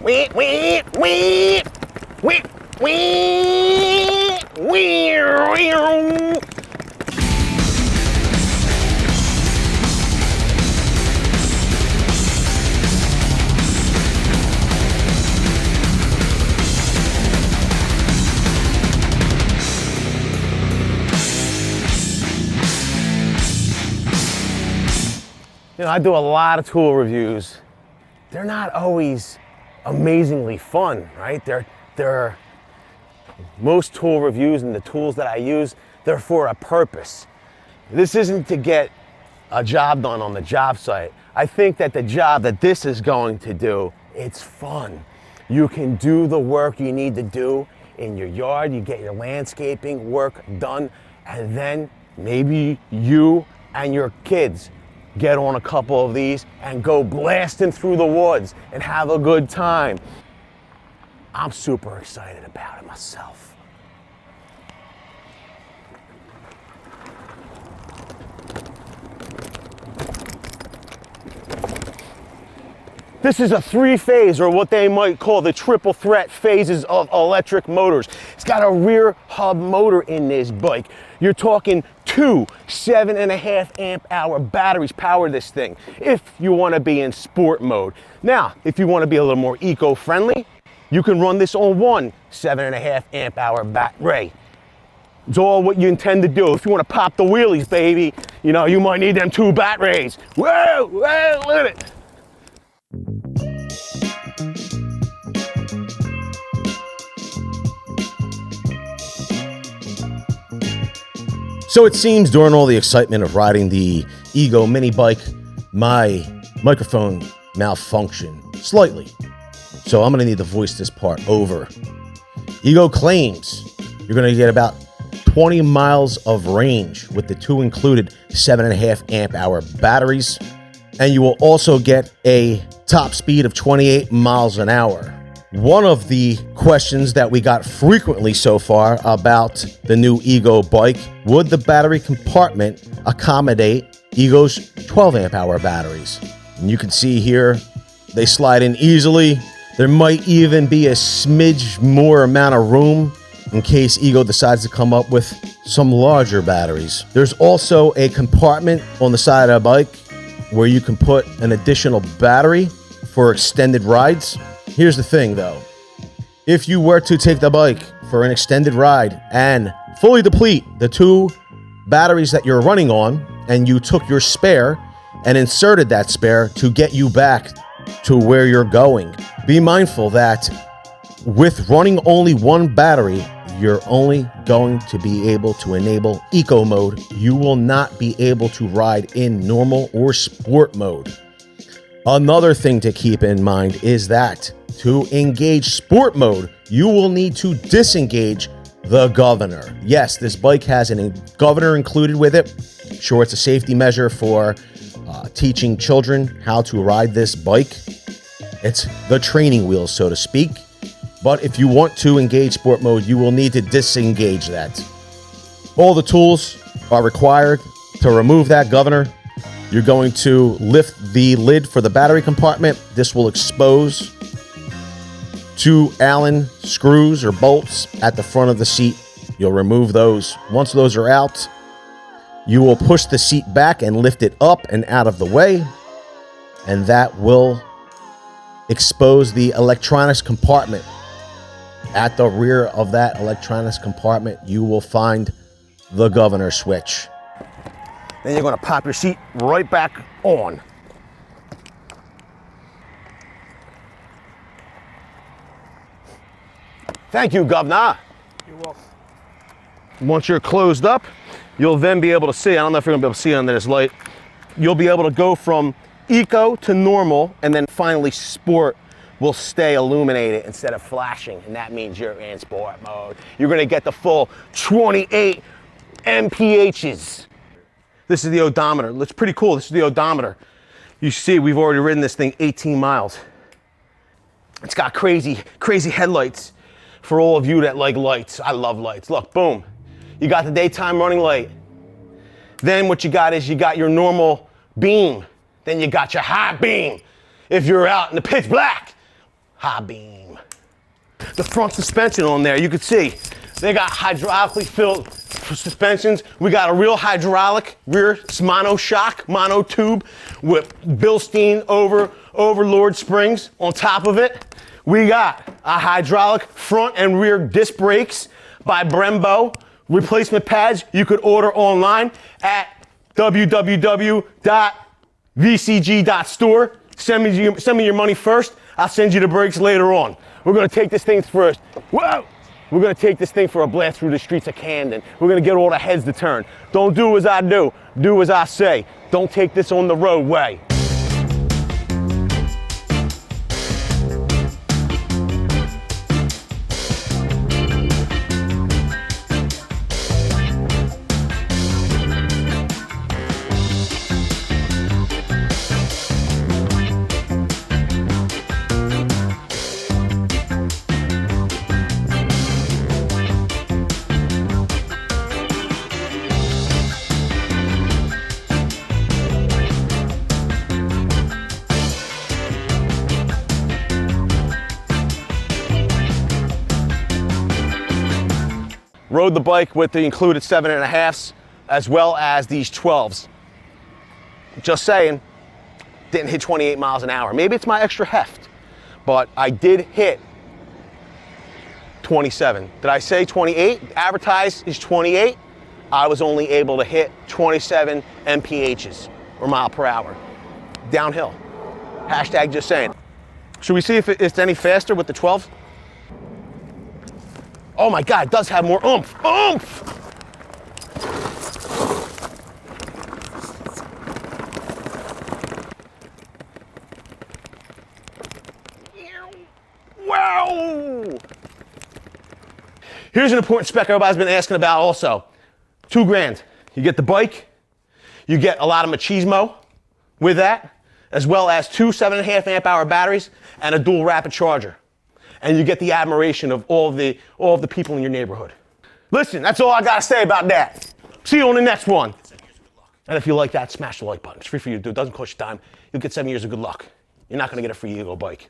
Wee, wee, wee, wee, wee, wee, wee. You know, I do a lot of tool reviews. They're not always amazingly fun, right? They're most tool reviews and the tools that I use, they're for a purpose. This isn't to get a job done on the job site. I think that the job that this is going to do, it's fun. You can do the work you need to do in your yard, you get your landscaping work done, and then maybe you and your kids get on a couple of these and go blasting through the woods and have a good time. I'm super excited about it myself. This is a three-phase, or what they might call the triple threat phases of electric motors. It's got a rear hub motor in this bike. You're talking two 7.5 amp hour batteries power this thing if you want to be in sport mode. Now, if you want to be a little more eco-friendly, you can run this on one 7.5 amp hour battery. It's all what you intend to do. If you want to pop the wheelies, baby, you know, you might need them two batteries. Whoa, whoa, look at it. So it seems during all the excitement of riding the Ego mini bike, my microphone malfunctioned slightly. So I'm gonna need to voice this part over. Ego claims you're gonna get about 20 miles of range with the two included 7.5 amp hour batteries. And you will also get a top speed of 28 miles an hour. One of the questions that we got frequently so far about the new Ego bike, would the battery compartment accommodate Ego's 12 amp hour batteries? And you can see here, they slide in easily. There might even be a smidge more amount of room in case Ego decides to come up with some larger batteries. There's also a compartment on the side of the bike where you can put an additional battery for extended rides. Here's the thing though, if you were to take the bike for an extended ride and fully deplete the two batteries that you're running on, and you took your spare and inserted that spare to get you back to where you're going, be mindful that with running only one battery, you're only going to be able to enable eco mode. You will not be able to ride in normal or sport mode. Another thing to keep in mind is that to engage sport mode, you will need to disengage the governor. Yes, this bike has a governor included with it. Sure, it's a safety measure for teaching children how to ride this bike. It's the training wheels, so to speak. But if you want to engage sport mode, you will need to disengage that. All the tools are required to remove that governor. You're going to lift the lid for the battery compartment. This will expose two Allen screws or bolts at the front of the seat. You'll remove those. Once those are out, you will push the seat back and lift it up and out of the way. And that will expose the electronics compartment. At the rear of that electronics compartment, you will find the governor switch. Then you're gonna pop your seat right back on. Thank you, Governor. You're welcome. Once you're closed up, you'll then be able to see, I don't know if you're gonna be able to see under this light, you'll be able to go from eco to normal, and then finally sport will stay illuminated instead of flashing, and that means you're in sport mode. You're gonna get the full 28 MPHs. This is the odometer. It's pretty cool. This is the odometer. You see, we've already ridden this thing 18 miles. It's got crazy, crazy headlights for all of you that like lights. I love lights. Look, boom. You got the daytime running light. Then what you got is you got your normal beam. Then you got your high beam. If you're out in the pitch black, high beam. The front suspension on there, you can see, they got hydraulically filled suspensions. We got a real hydraulic rear mono shock, mono tube with Bilstein Overlord springs on top of it. We got a hydraulic front and rear disc brakes by Brembo. Replacement pads you could order online at www.vcg.store. Send me your money first. I'll send you the brakes later on. We're gonna take this thing first. Whoa! We're gonna take this thing for a blast through the streets of Camden. We're gonna get all the heads to turn. Don't do as I do, do as I say. Don't take this on the roadway. Rode the bike with the included 7.5s as well as these 12s. Just saying, didn't hit 28 miles an hour. Maybe it's my extra heft, but I did hit 27. Did I say 28? Advertised is 28. I was only able to hit 27 mphs or mile per hour. Downhill. Hashtag just saying. Should we see if it's any faster with the 12? Oh my God, it does have more oomph. Oomph! Wow! Here's an important spec everybody's been asking about also. $2,000. You get the bike, you get a lot of machismo with that, as well as two 7.5 amp hour batteries and a dual rapid charger. And you get the admiration of all of the people in your neighborhood. Listen, that's all I gotta say about that. See you on the next one. And if you like that, smash the like button. It's free for you to do. It doesn't cost you a dime. You'll get 7 years of good luck. You're not gonna get a free Ego bike.